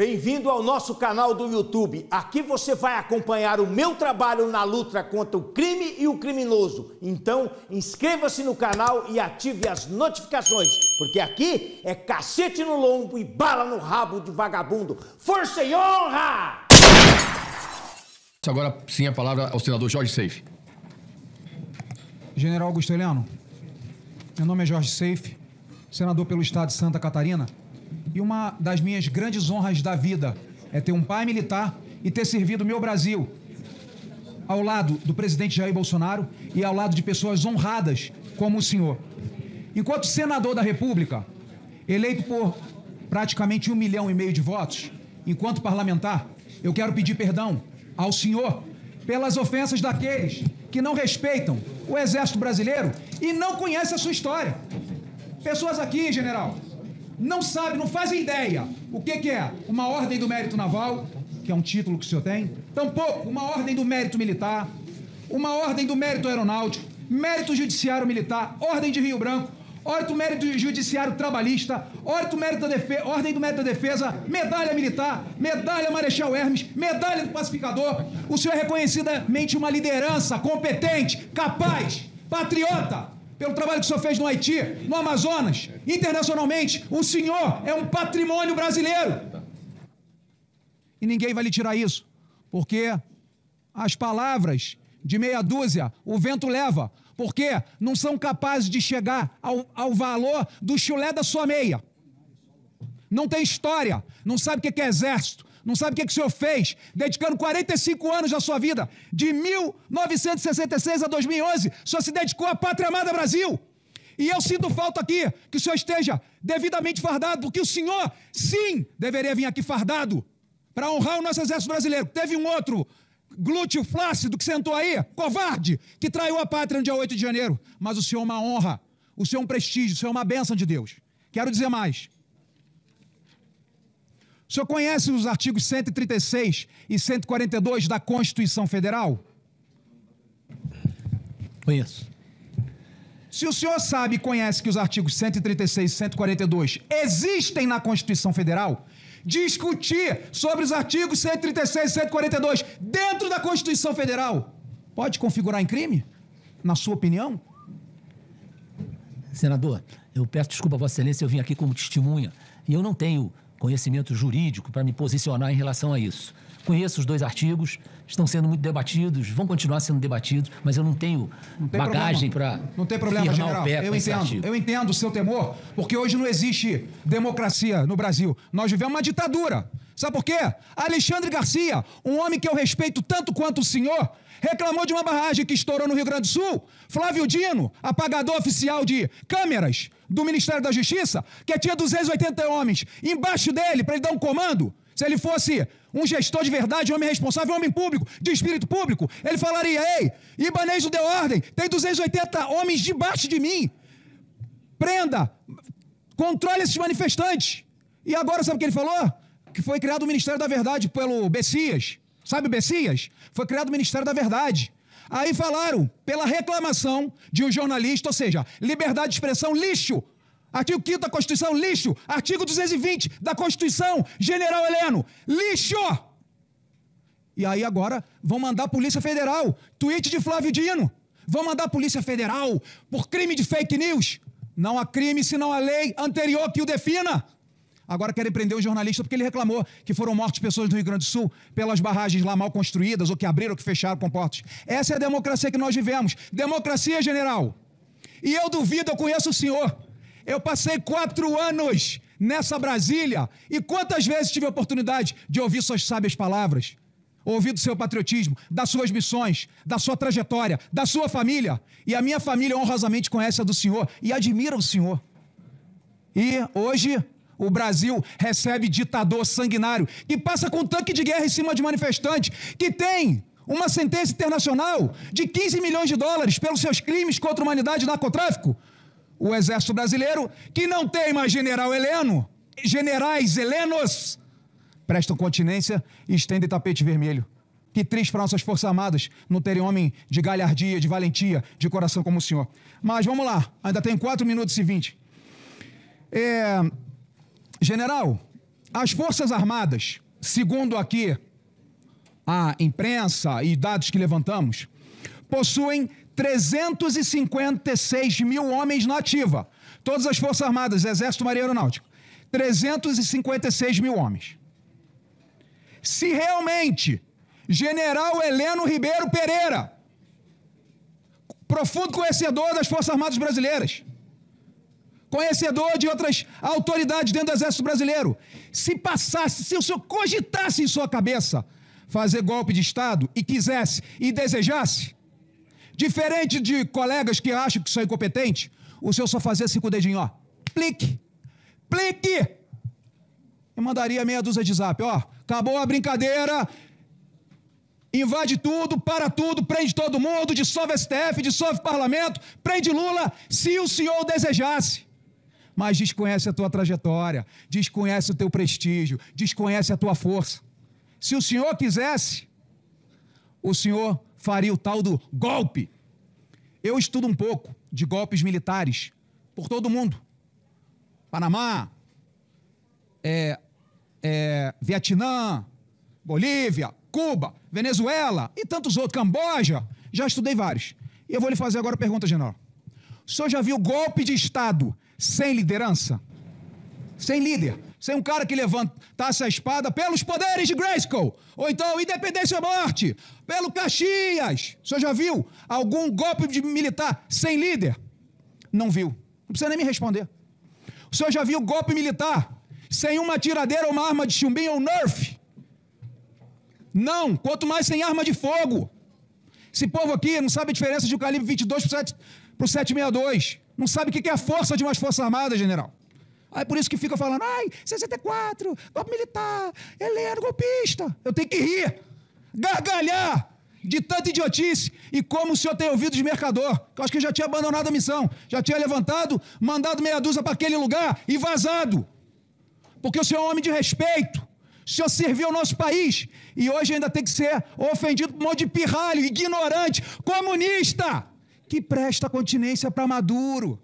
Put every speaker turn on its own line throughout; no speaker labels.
Bem-vindo ao nosso canal do YouTube. Aqui você vai acompanhar o meu trabalho na luta contra o crime e o criminoso. Então, inscreva-se no canal e ative as notificações, porque aqui é cacete no lombo e bala no rabo de vagabundo. Força e honra!
Agora sim a palavra ao senador Jorge Seife.
General Augusto Heleno, meu nome é Jorge Seife, senador pelo estado de Santa Catarina, e uma das minhas grandes honras da vida é ter um pai militar e ter servido o meu Brasil ao lado do presidente Jair Bolsonaro e ao lado de pessoas honradas como o senhor. Enquanto senador da República, eleito por praticamente 1,5 milhão de votos, enquanto parlamentar, eu quero pedir perdão ao senhor pelas ofensas daqueles que não respeitam o Exército Brasileiro e não conhecem a sua história. Pessoas aqui, general, não sabem, não fazem ideia o que é uma ordem do mérito naval, que é um título que o senhor tem, tampouco uma ordem do mérito militar, uma ordem do mérito aeronáutico, mérito judiciário militar, ordem de Rio Branco, ordem do mérito judiciário trabalhista, ordem do mérito da defesa, medalha militar, medalha Marechal Hermes, medalha do pacificador. O senhor é reconhecidamente uma liderança competente, capaz, patriota, pelo trabalho que o senhor fez no Haiti, no Amazonas, internacionalmente. O senhor é um patrimônio brasileiro. E ninguém vai lhe tirar isso, porque as palavras de meia dúzia o vento leva, porque não são capazes de chegar ao valor do chulé da sua meia. Não tem história, não sabe o que é exército, não sabe o que o senhor fez, dedicando 45 anos da sua vida, de 1966 a 2011, o senhor se dedicou à Pátria Amada Brasil. E eu sinto falta aqui que o senhor esteja devidamente fardado, porque o senhor, sim, deveria vir aqui fardado para honrar o nosso exército brasileiro. Teve um outro glúteo flácido que sentou aí, covarde, que traiu a pátria no dia 8 de janeiro. Mas o senhor é uma honra, o senhor é um prestígio, o senhor é uma bênção de Deus. Quero dizer mais. O senhor conhece os artigos 136 e 142 da Constituição Federal?
Conheço.
Se o senhor sabe e conhece que os artigos 136 e 142 existem na Constituição Federal, discutir sobre os artigos 136 e 142 dentro da Constituição Federal pode configurar em crime? Na sua opinião?
Senador, eu peço desculpa a Vossa Excelência, eu vim aqui como testemunha e eu não tenho conhecimento jurídico para me posicionar em relação a isso. Conheço os dois artigos, estão sendo muito debatidos, vão continuar sendo debatidos, mas eu não tenho bagagem para
Não tem problema, general. Eu entendo o seu temor, porque hoje não existe democracia no Brasil. Nós vivemos uma ditadura. Sabe por quê? Alexandre Garcia, um homem que eu respeito tanto quanto o senhor, reclamou de uma barragem que estourou no Rio Grande do Sul. Flávio Dino, apagador oficial de câmeras do Ministério da Justiça, que tinha 280 homens embaixo dele para ele dar um comando. Se ele fosse um gestor de verdade, um homem responsável, um homem público, de espírito público, ele falaria: ei, Ibanez não deu ordem, tem 280 homens debaixo de mim. Prenda, controle esses manifestantes. E agora sabe o que ele falou? Que foi criado o Ministério da Verdade pelo Bessias. Sabe o Bessias? Foi criado o Ministério da Verdade. Aí falaram, pela reclamação de um jornalista, ou seja, liberdade de expressão, lixo. Artigo 5º da Constituição, lixo. Artigo 220 da Constituição, General Heleno, lixo. E aí agora vão mandar a Polícia Federal, tweet de Flávio Dino, vão mandar a Polícia Federal por crime de fake news. Não há crime senão a lei anterior que o defina. Agora querem prender o jornalista porque ele reclamou que foram mortas pessoas do Rio Grande do Sul pelas barragens lá mal construídas, ou que abriram ou que fecharam com portas. Essa é a democracia que nós vivemos. Democracia, general. E eu duvido, eu conheço o senhor. Eu passei 4 anos nessa Brasília e quantas vezes tive a oportunidade de ouvir suas sábias palavras, ouvir do seu patriotismo, das suas missões, da sua trajetória, da sua família. E a minha família honrosamente conhece a do senhor e admira o senhor. E hoje o Brasil recebe ditador sanguinário que passa com tanque de guerra em cima de manifestantes, que tem uma sentença internacional de 15 milhões de dólares pelos seus crimes contra a humanidade e narcotráfico. O Exército Brasileiro, que não tem mais general Heleno, generais helenos, prestam continência e estendem tapete vermelho. Que triste para nossas Forças Armadas não terem homem de galhardia, de valentia, de coração como o senhor. Mas vamos lá, ainda tem 4 minutos e 20. General, As Forças Armadas, segundo aqui a imprensa e dados que levantamos, possuem 356 mil homens na ativa. Todas as Forças Armadas, Exército, Marinha e Aeronáutica. 356 mil homens. Se realmente General Heleno Ribeiro Pereira, profundo conhecedor das Forças Armadas brasileiras, conhecedor de outras autoridades dentro do Exército Brasileiro, se passasse, se o senhor cogitasse em sua cabeça fazer golpe de Estado e quisesse e desejasse, diferente de colegas que acham que são incompetentes, o senhor só fazia 5 dedinhos, ó, plique, plique, e mandaria meia dúzia de zap, ó, acabou a brincadeira, invade tudo, para tudo, prende todo mundo, dissolve STF, dissolve parlamento, prende Lula, se o senhor desejasse. Mas desconhece a tua trajetória, desconhece o teu prestígio, desconhece a tua força. Se o senhor quisesse, o senhor faria o tal do golpe. Eu estudo um pouco de golpes militares por todo o mundo. Panamá, Vietnã, Bolívia, Cuba, Venezuela e tantos outros, Camboja, já estudei vários. E eu vou lhe fazer agora a pergunta, general. O senhor já viu golpe de Estado sem liderança? Sem líder? Sem um cara que levantasse a espada pelos poderes de Grayskull? Ou então, independência ou morte, pelo Caxias? O senhor já viu algum golpe de militar sem líder? Não viu. Não precisa nem me responder. O senhor já viu golpe militar sem uma tiradeira ou uma arma de chumbinho ou Nerf? Não, quanto mais sem arma de fogo. Esse povo aqui não sabe a diferença de um calibre 22 para o 762. Não sabe o que é a força de umas Forças Armadas, general. Aí por isso que fica falando, ai, 64, golpe militar, Heleno, golpista. Eu tenho que rir, gargalhar de tanta idiotice. E como o senhor tem ouvido de mercador, que eu acho que já tinha abandonado a missão, já tinha levantado, mandado meia dúzia para aquele lugar e vazado. Porque o senhor é um homem de respeito. O senhor serviu ao nosso país e hoje ainda tem que ser ofendido por um monte de pirralho, ignorante, comunista, que presta continência para Maduro.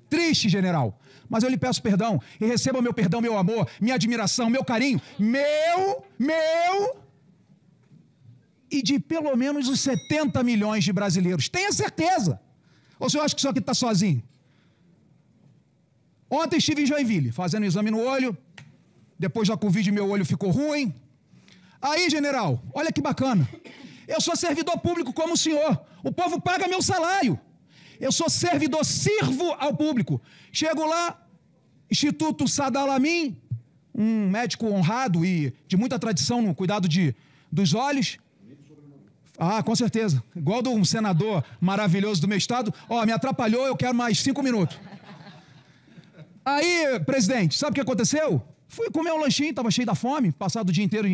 Triste, general. Mas eu lhe peço perdão e receba o meu perdão, meu amor, minha admiração, meu carinho, meu e de pelo menos os 70 milhões de brasileiros. Tenha certeza. Ou o senhor acha que o senhor aqui está sozinho? Ontem estive em Joinville, fazendo um exame no olho. Depois da Covid, meu olho ficou ruim. Aí, general, olha que bacana. Eu sou servidor público como o senhor. O povo paga meu salário. Eu sou servidor, sirvo ao público. Chego lá, Instituto Sadalamin, um médico honrado e de muita tradição no cuidado dos olhos. Ah, com certeza. Igual de um senador maravilhoso do meu estado. Ó, me atrapalhou, eu quero mais 5 minutos. Aí, presidente, sabe o que aconteceu? Fui comer um lanchinho, estava cheio da fome, passado o dia inteiro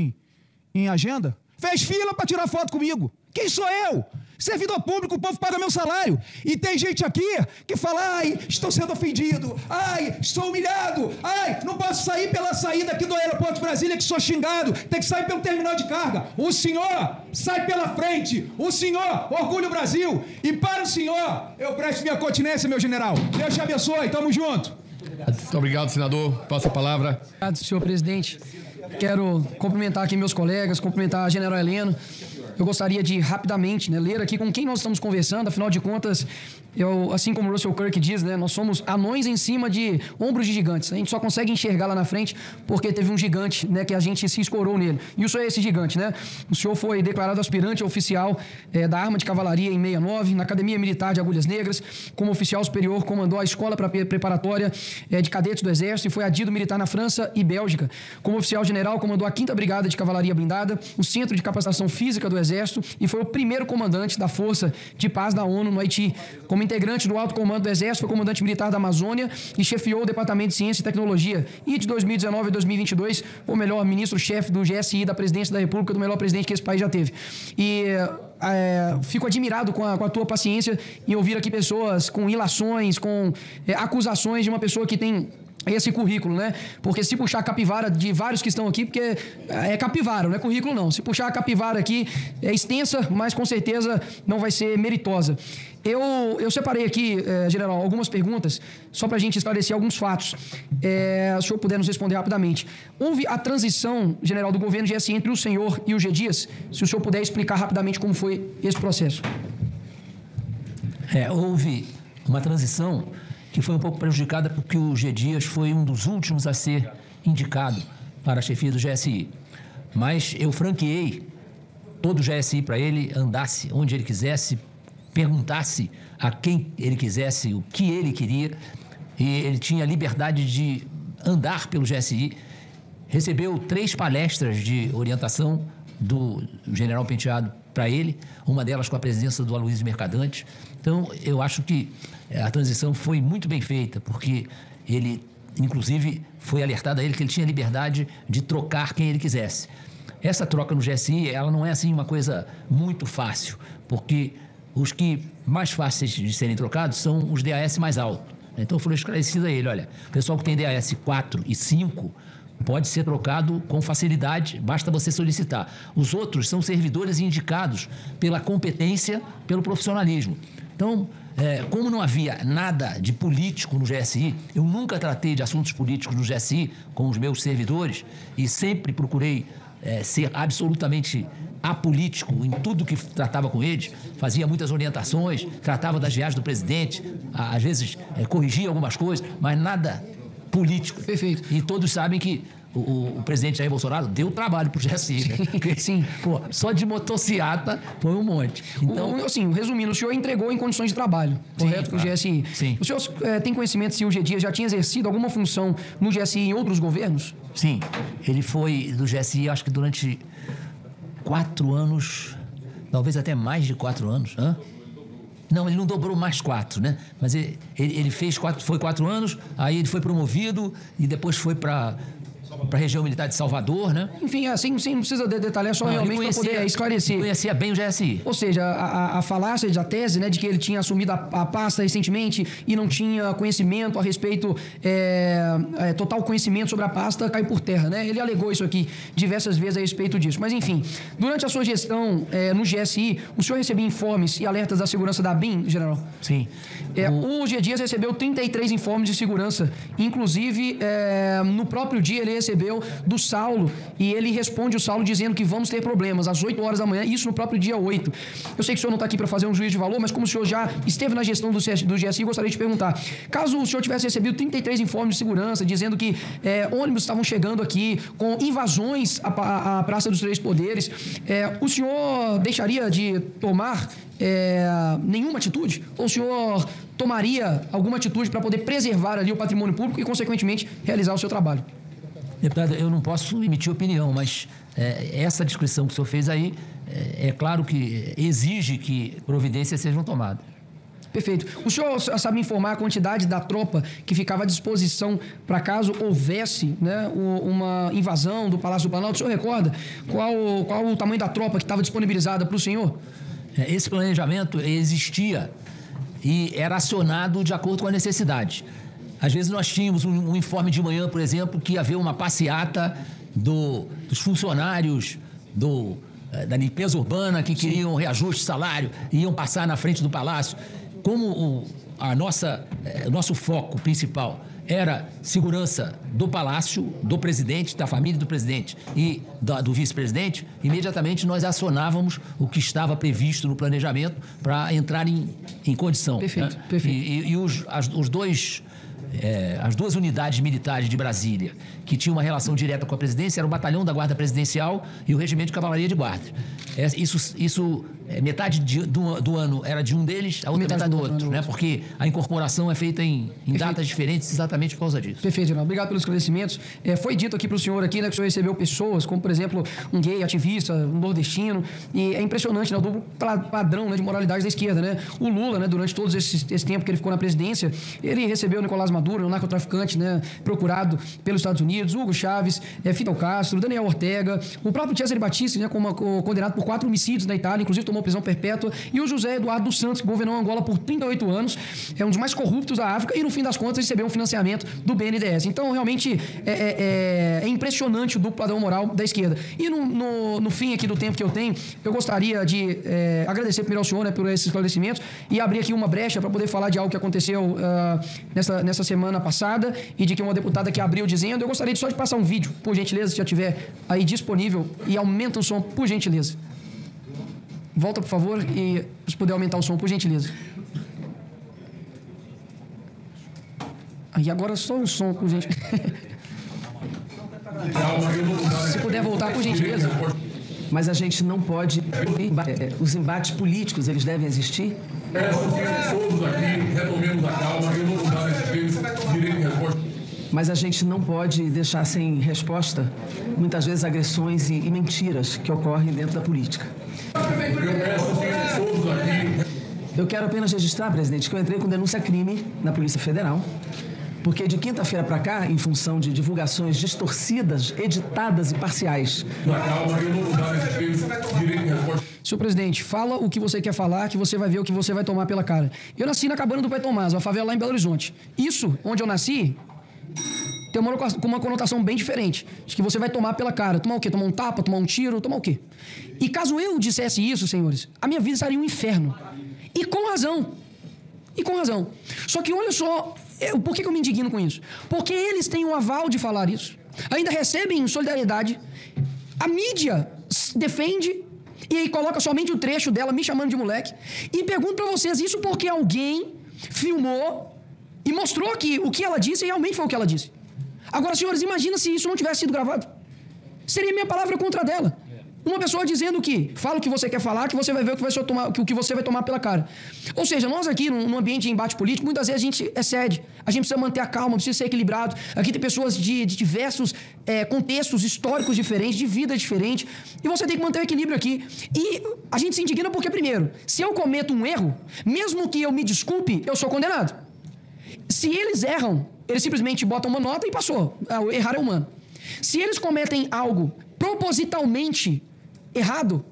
em agenda. Fez fila para tirar foto comigo. Quem sou eu? Servidor público, o povo paga meu salário. E tem gente aqui que fala, ai, estou sendo ofendido, ai, estou humilhado, ai, não posso sair pela saída aqui do aeroporto de Brasília que sou xingado, tem que sair pelo terminal de carga. O senhor sai pela frente, o senhor orgulha o Brasil. E para o senhor, eu presto minha continência, meu general. Deus te abençoe, tamo junto.
Muito obrigado, senador. Passa a palavra.
Obrigado, senhor presidente. Quero cumprimentar aqui meus colegas, cumprimentar a general Heleno. Eu gostaria de, rapidamente, ler aqui com quem nós estamos conversando. Afinal de contas, assim como o Russell Kirk diz, nós somos anões em cima de ombros de gigantes. A gente só consegue enxergar lá na frente porque teve um gigante, que a gente se escorou nele. E o senhor é esse gigante, O senhor foi declarado aspirante oficial da Arma de Cavalaria em 69, na Academia Militar de Agulhas Negras. Como oficial superior, comandou a Escola Preparatória de Cadetes do Exército e foi adido militar na França e Bélgica. Como oficial general, comandou a 5ª Brigada de Cavalaria Blindada, o Centro de Capacitação Física do Exército e foi o primeiro comandante da Força de Paz da ONU no Haiti. Como integrante do Alto Comando do Exército, foi comandante militar da Amazônia e chefiou o Departamento de Ciência e Tecnologia. E de 2019 a 2022, foi o melhor ministro-chefe do GSI da Presidência da República, do melhor presidente que esse país já teve. E fico admirado com a tua paciência em ouvir aqui pessoas com ilações, com acusações de uma pessoa que tem esse currículo, né? Porque se puxar a capivara de vários que estão aqui, porque é capivara, não é currículo não. Se puxar a capivara aqui, é extensa, mas com certeza não vai ser meritosa. Eu separei aqui, general, algumas perguntas, só para a gente esclarecer alguns fatos. Se o senhor puder nos responder rapidamente. Houve a transição, general, do governo GSI entre o senhor e o G. Dias? Se o senhor puder explicar rapidamente como foi esse processo.
Houve uma transição que foi um pouco prejudicada porque o G. Dias foi um dos últimos a ser indicado para a chefia do GSI. Mas eu franqueei todo o GSI para ele, andasse onde ele quisesse, perguntasse a quem ele quisesse o que ele queria, e ele tinha liberdade de andar pelo GSI. Recebeu 3 palestras de orientação do general Penteado para ele, uma delas com a presença do Aloysio Mercadante. Então, eu acho que a transição foi muito bem feita, porque ele, inclusive, foi alertado a ele que ele tinha liberdade de trocar quem ele quisesse. Essa troca no GSI, ela não é assim uma coisa muito fácil, porque os que mais fáceis de serem trocados são os DAS mais altos. Então, foi esclarecido a ele, olha, o pessoal que tem DAS 4 e 5 pode ser trocado com facilidade, basta você solicitar. Os outros são servidores indicados pela competência, pelo profissionalismo. Então, como não havia nada de político no GSI, eu nunca tratei de assuntos políticos no GSI com os meus servidores e sempre procurei ser absolutamente apolítico em tudo que tratava com eles, fazia muitas orientações, tratava das viagens do presidente, às vezes corrigia algumas coisas, mas nada político.
Perfeito.
E todos sabem que o presidente Jair Bolsonaro deu trabalho pro GSI, né? Porque,
sim.
Pô, só de motociata foi um monte. Então,
assim, resumindo, o senhor entregou em condições de trabalho, correto, com o GSI.
Sim.
O senhor tem conhecimento se o G. Dias já tinha exercido alguma função no GSI em outros governos?
Sim. Ele foi do GSI, acho que durante 4 anos, talvez até mais de 4 anos. Não, ele não dobrou mais 4, né? Mas ele fez 4 anos, aí ele foi promovido e depois foi para a região militar de Salvador, né?
Enfim, assim, não precisa detalhar, só realmente para poder esclarecer.
Conhecia bem o GSI.
Ou seja, a falácia da tese, né, de que ele tinha assumido a pasta recentemente e não tinha conhecimento a respeito, total conhecimento sobre a pasta, cai por terra, né? Ele alegou isso aqui diversas vezes a respeito disso. Mas, enfim, durante a sua gestão no GSI, o senhor recebia informes e alertas da segurança da ABIN, general?
Sim.
O G. Dias recebeu 33 informes de segurança. Inclusive, no próprio dia, ele recebeu do Saulo, e ele responde o Saulo dizendo que vamos ter problemas às 8 horas da manhã, isso no próprio dia 8. Eu sei que o senhor não está aqui para fazer um juízo de valor, mas como o senhor já esteve na gestão do GSI, gostaria de perguntar, caso o senhor tivesse recebido 33 informes de segurança, dizendo que ônibus estavam chegando aqui com invasões à Praça dos Três Poderes, o senhor deixaria de tomar nenhuma atitude? Ou o senhor tomaria alguma atitude para poder preservar ali o patrimônio público e, consequentemente, realizar o seu trabalho?
Deputado, eu não posso emitir opinião, mas essa descrição que o senhor fez aí, é claro que exige que providências sejam tomadas.
Perfeito. O senhor sabe informar a quantidade da tropa que ficava à disposição para caso houvesse, né, uma invasão do Palácio do Planalto? O senhor recorda qual o tamanho da tropa que estava disponibilizada para o senhor?
Esse planejamento existia e era acionado de acordo com a necessidade. Às vezes nós tínhamos um informe de manhã, por exemplo, que ia haver uma passeata dos funcionários da limpeza urbana que queriam reajuste de salário e iam passar na frente do palácio. Como o nosso foco principal era segurança do palácio, do presidente, da família do presidente e do vice-presidente, imediatamente nós acionávamos o que estava previsto no planejamento para entrar em condição.
Perfeito,
né?
perfeito.
E as duas unidades militares de Brasília, que tinham uma relação direta com a presidência, era o Batalhão da Guarda Presidencial e o Regimento de Cavalaria de Guarda. Metade do ano era de um deles, a outra metade do outro, né? Porque a incorporação é feita em datas diferentes exatamente por causa disso.
Perfeito, general. Obrigado pelos esclarecimentos. Foi dito aqui para o senhor aqui, né, que o senhor recebeu pessoas, como, por exemplo, um gay ativista, um nordestino, e é impressionante, né, o duplo padrão, né, de moralidade da esquerda, né? O Lula, né, durante todo esse tempo que ele ficou na presidência, ele recebeu o Nicolás Maduro, um narcotraficante, né, procurado pelos Estados Unidos, Hugo Chávez, Fidel Castro, Daniel Ortega, o próprio Cesare Battisti, né, condenado por 4 homicídios na Itália, inclusive tomou tomou prisão perpétua, e o José Eduardo dos Santos, que governou Angola por 38 anos, é um dos mais corruptos da África, e no fim das contas recebeu um financiamento do BNDES. Então, realmente, é impressionante o duplo padrão moral da esquerda. E no fim aqui do tempo que eu tenho, eu gostaria de agradecer primeiro ao senhor, né, por esses esclarecimentos, e abrir aqui uma brecha para poder falar de algo que aconteceu nessa semana passada, e de que uma deputada que abriu dizendo, eu gostaria só de passar um vídeo, por gentileza, se já tiver aí disponível, e aumenta o som, por gentileza. Volta, por favor, e se puder aumentar o som, por gentileza. E agora só um som, por gentileza. Se puder voltar, por gentileza.
Mas a gente não pode... Os embates políticos, eles devem existir?
Peço todos aqui, retomemos a calma, eu vou mudar esse direito de resposta.
Mas a gente não pode deixar sem resposta, muitas vezes, agressões e mentiras que ocorrem dentro da política. Eu quero apenas registrar, presidente, que eu entrei com denúncia-crime na Polícia Federal, porque de quinta-feira para cá, em função de divulgações distorcidas, editadas e parciais...
Senhor presidente, fala o que você quer falar, que você vai ver o que você vai tomar pela cara. Eu nasci na Cabana do Pai Tomás, uma favela lá em Belo Horizonte. Isso, onde eu nasci, tem uma conotação bem diferente. De que você vai tomar pela cara. Tomar o quê? Tomar um tapa, tomar um tiro, tomar o quê? E caso eu dissesse isso, senhores, a minha vida seria um inferno. E com razão. E com razão. Só que olha só, por que eu me indigno com isso? Porque eles têm o aval de falar isso. Ainda recebem solidariedade. A mídia defende e aí coloca somente o trecho dela me chamando de moleque. E pergunto pra vocês, isso porque alguém filmou e mostrou que o que ela disse realmente foi o que ela disse. Agora, senhores, imagina se isso não tivesse sido gravado. Seria minha palavra contra a dela. Uma pessoa dizendo que fala o que você quer falar, que você vai ver o que você vai tomar pela cara. Ou seja, nós aqui, num ambiente de embate político, muitas vezes a gente excede. A gente precisa manter a calma, precisa ser equilibrado. Aqui tem pessoas de diversos contextos históricos diferentes, de vida diferente. E você tem que manter o equilíbrio aqui. E a gente se indigna porque, primeiro, se eu cometo um erro, mesmo que eu me desculpe, eu sou condenado. Se eles erram, eles simplesmente botam uma nota e passou. Errar é humano. Se eles cometem algo propositalmente errado,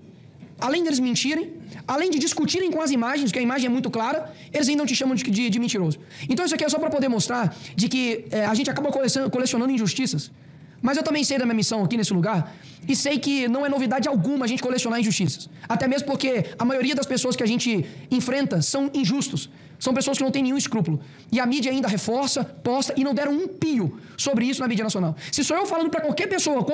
além deles mentirem, além de discutirem com as imagens, que a imagem é muito clara, eles ainda não te chamam de mentiroso. Então isso aqui é só para poder mostrar de que a gente acaba colecionando injustiças. Mas eu também sei da minha missão aqui nesse lugar e sei que não é novidade alguma a gente colecionar injustiças. Até mesmo porque a maioria das pessoas que a gente enfrenta são injustos. São pessoas que não têm nenhum escrúpulo. E a mídia ainda reforça, posta e não deram um pio sobre isso na mídia nacional. Se sou eu falando para qualquer pessoa,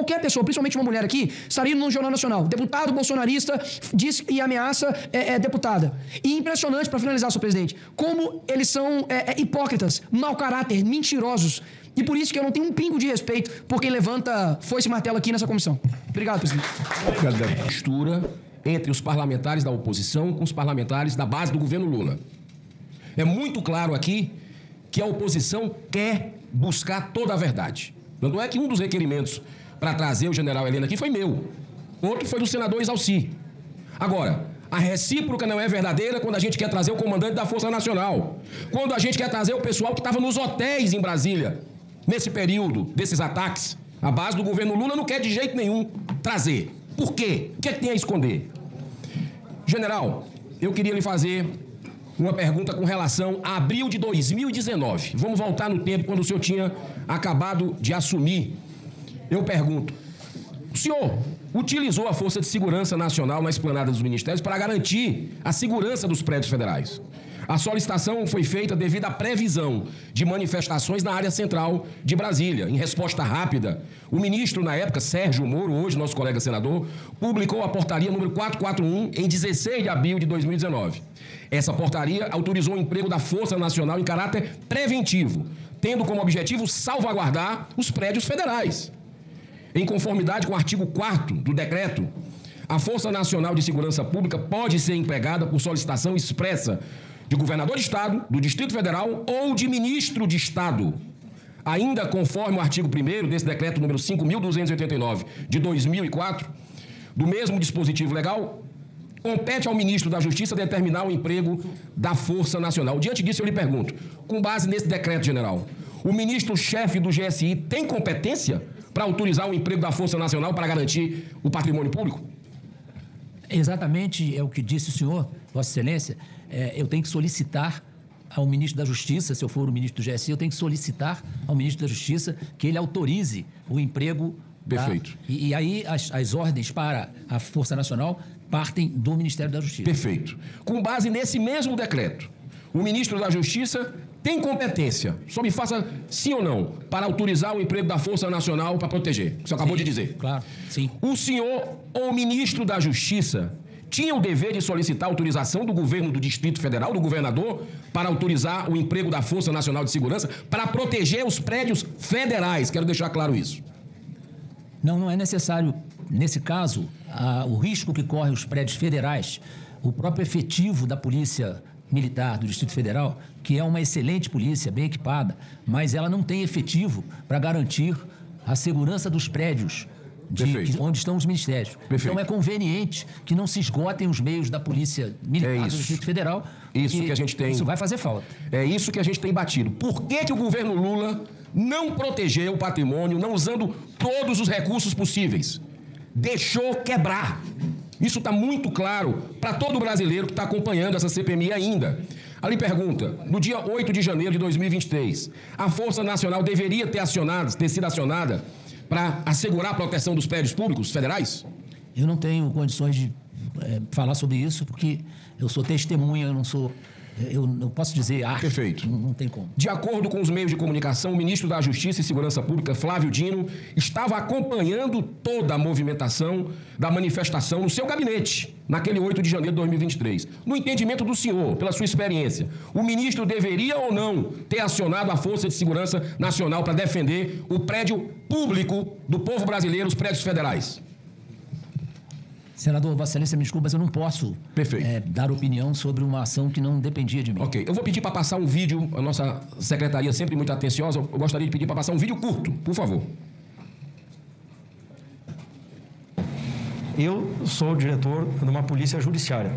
principalmente uma mulher aqui, estaria no Jornal Nacional. Deputado bolsonarista diz e ameaça deputada. E impressionante, para finalizar, senhor presidente, como eles são hipócritas, mau caráter, mentirosos. E por isso que eu não tenho um pingo de respeito por quem levanta foice e martelo aqui nessa comissão. Obrigado, presidente.
Obrigado. Mistura entre os parlamentares da oposição com os parlamentares da base do governo Lula. É muito claro aqui que a oposição quer buscar toda a verdade. Tanto é que um dos requerimentos para trazer o general Heleno aqui foi meu. Outro foi do senador Exalci. Agora, a recíproca não é verdadeira quando a gente quer trazer o comandante da Força Nacional. Quando a gente quer trazer o pessoal que estava nos hotéis em Brasília, nesse período desses ataques. A base do governo Lula não quer de jeito nenhum trazer. Por quê? O que é que tem a esconder? General, eu queria lhe fazer uma pergunta com relação a abril de 2019. Vamos voltar no tempo quando o senhor tinha acabado de assumir. Eu pergunto, o senhor utilizou a Força de Segurança Nacional na esplanada dos ministérios para garantir a segurança dos prédios federais. A solicitação foi feita devido à previsão de manifestações na área central de Brasília. Em resposta rápida, o ministro, na época, Sérgio Moro, hoje nosso colega senador, publicou a portaria número 441 em 16 de abril de 2019. Essa portaria autorizou o emprego da Força Nacional em caráter preventivo, tendo como objetivo salvaguardar os prédios federais. Em conformidade com o artigo 4º do decreto, a Força Nacional de Segurança Pública pode ser empregada por solicitação expressa de governador de Estado, do Distrito Federal ou de ministro de Estado. Ainda conforme o artigo 1º desse decreto número 5.289 de 2004, do mesmo dispositivo legal, compete ao ministro da Justiça determinar o emprego da Força Nacional. Diante disso, eu lhe pergunto, com base nesse decreto, general, o ministro-chefe do GSI tem competência para autorizar o emprego da Força Nacional para garantir o patrimônio público?
Exatamente é o que disse o senhor, Vossa Excelência. Eu tenho que solicitar ao ministro da Justiça, se eu for o ministro do GSI, eu tenho que solicitar ao ministro da Justiça que ele autorize o emprego.
Perfeito.
E aí as ordens para a Força Nacional partem do Ministério da Justiça.
Perfeito. Com base nesse mesmo decreto, o ministro da Justiça tem competência, só me faça sim ou não, para autorizar o emprego da Força Nacional para proteger. Você acabou de dizer.
Claro, sim.
O senhor ou o ministro da Justiça tinha o dever de solicitar autorização do governo do Distrito Federal, do governador, para autorizar o emprego da Força Nacional de Segurança para proteger os prédios federais. Quero deixar claro isso.
Não é necessário, nesse caso, o risco que correm os prédios federais, o próprio efetivo da Polícia Militar do Distrito Federal, que é uma excelente polícia, bem equipada, mas ela não tem efetivo para garantir a segurança dos prédios onde estão os ministérios.
Perfeito.
Então é conveniente que não se esgotem os meios da Polícia Militar do Distrito Federal.
Isso que a gente tem.
Isso vai fazer falta.
É isso que a gente tem batido. Por que o governo Lula não protegeu o patrimônio, não usando todos os recursos possíveis? Deixou quebrar. Isso está muito claro para todo brasileiro que está acompanhando essa CPMI ainda. Ali pergunta, no dia 8 de janeiro de 2023, a Força Nacional deveria ter sido acionada para assegurar a proteção dos prédios públicos federais?
Eu não tenho condições de falar sobre isso, porque eu sou testemunha, eu não sou... Eu posso dizer arte.
Perfeito.
Não tem como.
De acordo com os meios de comunicação, o ministro da Justiça e Segurança Pública, Flávio Dino, estava acompanhando toda a movimentação da manifestação no seu gabinete, naquele 8 de janeiro de 2023. No entendimento do senhor, pela sua experiência, o ministro deveria ou não ter acionado a Força de Segurança Nacional para defender o prédio público do povo brasileiro, os prédios federais?
Senador, Vossa Excelência, me desculpa, mas eu não posso dar opinião sobre uma ação que não dependia de mim.
Ok. Eu vou pedir para passar um vídeo, a nossa secretaria sempre muito atenciosa, eu gostaria de pedir para passar um vídeo curto, por favor.
Eu sou o diretor de uma polícia judiciária.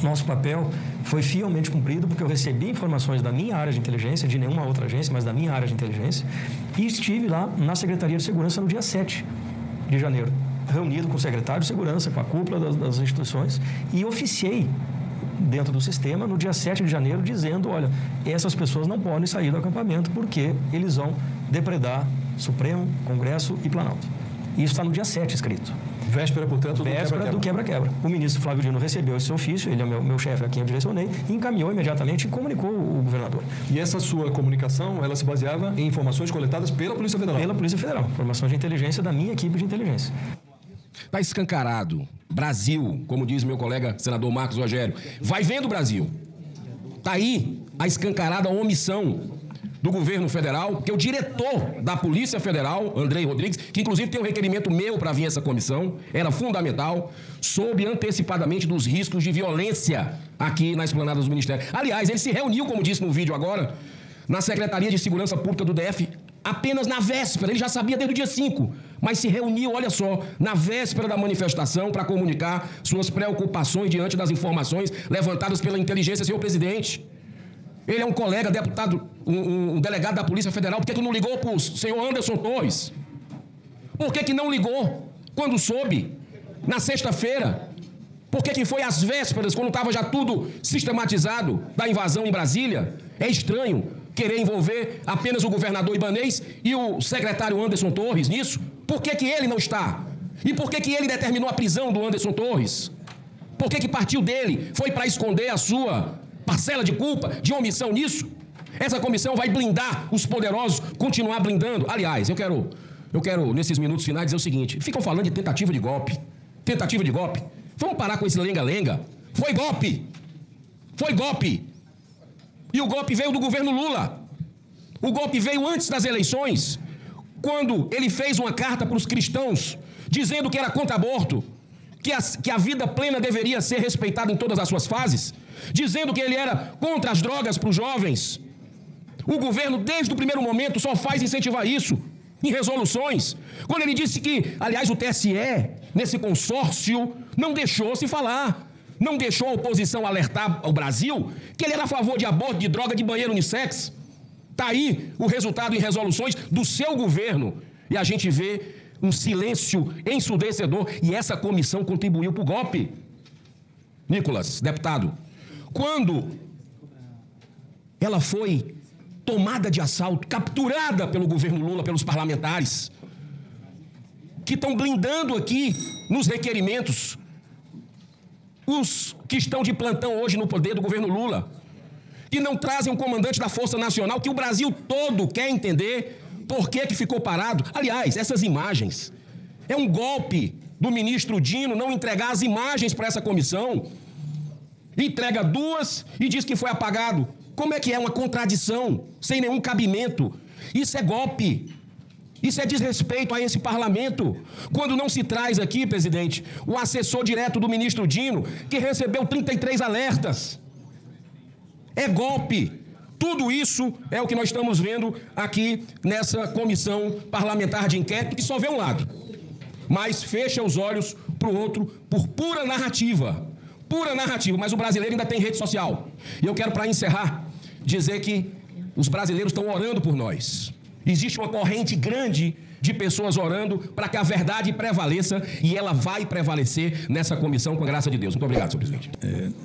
Nosso papel foi fielmente cumprido porque eu recebi informações da minha área de inteligência, de nenhuma outra agência, mas da minha área de inteligência, e estive lá na Secretaria de Segurança no dia 7 de janeiro. Reunido com o secretário de Segurança, com a cúpula das instituições, e oficiei dentro do sistema no dia 7 de janeiro, dizendo, olha, essas pessoas não podem sair do acampamento porque eles vão depredar Supremo, Congresso e Planalto. Isso está no dia 7 escrito.
Véspera, portanto,
do quebra-quebra. O ministro Flávio Dino recebeu esse ofício, ele é meu chefe a quem eu direcionei, e encaminhou imediatamente e comunicou o governador.
E essa sua comunicação, ela se baseava em informações coletadas pela Polícia Federal?
Pela Polícia Federal. Informações de inteligência da minha equipe de inteligência.
Está escancarado. Brasil, como diz meu colega senador Marcos Rogério. Vai vendo, Brasil. Está aí a escancarada omissão do governo federal, porque o diretor da Polícia Federal, Andrei Rodrigues, que inclusive tem um requerimento meu para vir essa comissão, era fundamental, soube antecipadamente dos riscos de violência aqui na esplanada dos ministérios. Aliás, ele se reuniu, como disse no vídeo agora, na Secretaria de Segurança Pública do DF, apenas na véspera, ele já sabia desde o dia 5, mas se reuniu, olha só, na véspera da manifestação para comunicar suas preocupações diante das informações levantadas pela inteligência, senhor presidente. Ele é um colega, deputado, um delegado da Polícia Federal. Por que não ligou para o senhor Anderson Torres? Por que não ligou quando soube? Na sexta-feira? Por que foi às vésperas, quando estava já tudo sistematizado da invasão em Brasília? É estranho querer envolver apenas o governador Ibanez e o secretário Anderson Torres nisso. Por que ele não está? E por que ele determinou a prisão do Anderson Torres? Por que partiu dele? Foi para esconder a sua parcela de culpa, de omissão nisso? Essa comissão vai blindar os poderosos, continuar blindando. Aliás, eu quero nesses minutos finais, dizer o seguinte: ficam falando de tentativa de golpe. Tentativa de golpe. Vamos parar com esse lenga-lenga. Foi golpe. Foi golpe. E o golpe veio do governo Lula. O golpe veio antes das eleições, quando ele fez uma carta para os cristãos, dizendo que era contra aborto, que a vida plena deveria ser respeitada em todas as suas fases, dizendo que ele era contra as drogas para os jovens. O governo, desde o primeiro momento, só faz incentivar isso em resoluções. Quando ele disse que, aliás, o TSE, nesse consórcio, não deixou se falar, não deixou a oposição alertar ao Brasil que ele era a favor de aborto, de droga, de banheiro unissex. Está aí o resultado em resoluções do seu governo. E a gente vê um silêncio ensurdecedor, e essa comissão contribuiu para o golpe. Nicolas, deputado, quando ela foi tomada de assalto, capturada pelo governo Lula, pelos parlamentares, que estão blindando aqui nos requerimentos os que estão de plantão hoje no poder do governo Lula, que não trazem um comandante da Força Nacional, que o Brasil todo quer entender por que ficou parado. Aliás, essas imagens, é um golpe do ministro Dino não entregar as imagens para essa comissão. Entrega duas e diz que foi apagado. Como é que é uma contradição, sem nenhum cabimento? Isso é golpe. Isso é desrespeito a esse parlamento. Quando não se traz aqui, presidente, o assessor direto do ministro Dino, que recebeu 33 alertas. É golpe. Tudo isso é o que nós estamos vendo aqui nessa comissão parlamentar de inquérito, que só vê um lado, mas fecha os olhos para o outro por pura narrativa. Pura narrativa, mas o brasileiro ainda tem rede social. E eu quero, para encerrar, dizer que os brasileiros estão orando por nós. Existe uma corrente grande de pessoas orando para que a verdade prevaleça, e ela vai prevalecer nessa comissão, com a graça de Deus. Muito obrigado, senhor presidente.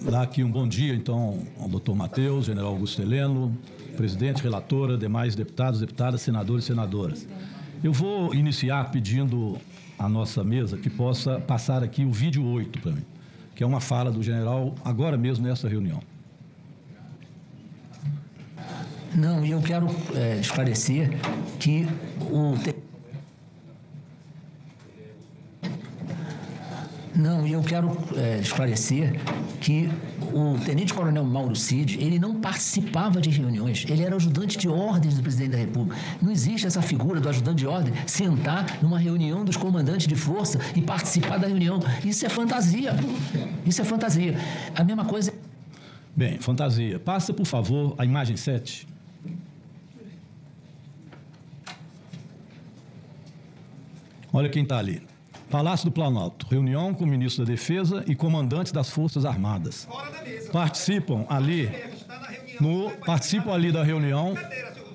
Dar aqui um bom dia, então, ao doutor Matheus, general Augusto Heleno, presidente, relatora, demais deputados, deputadas, senadores e senadoras. Eu vou iniciar pedindo à nossa mesa que possa passar aqui o vídeo 8 para mim, que é uma fala do general agora mesmo nessa reunião.
Não, eu quero esclarecer que o... Não, eu quero esclarecer que o tenente-coronel Mauro Cid, ele não participava de reuniões, ele era ajudante de ordens do presidente da República. Não existe essa figura do ajudante de ordem sentar numa reunião dos comandantes de força e participar da reunião. Isso é fantasia. Isso é fantasia. A mesma coisa...
Bem, fantasia. Passa, por favor, a imagem 7. Olha quem está ali. Palácio do Planalto, reunião com o ministro da Defesa e comandantes das Forças Armadas. Participam ali da reunião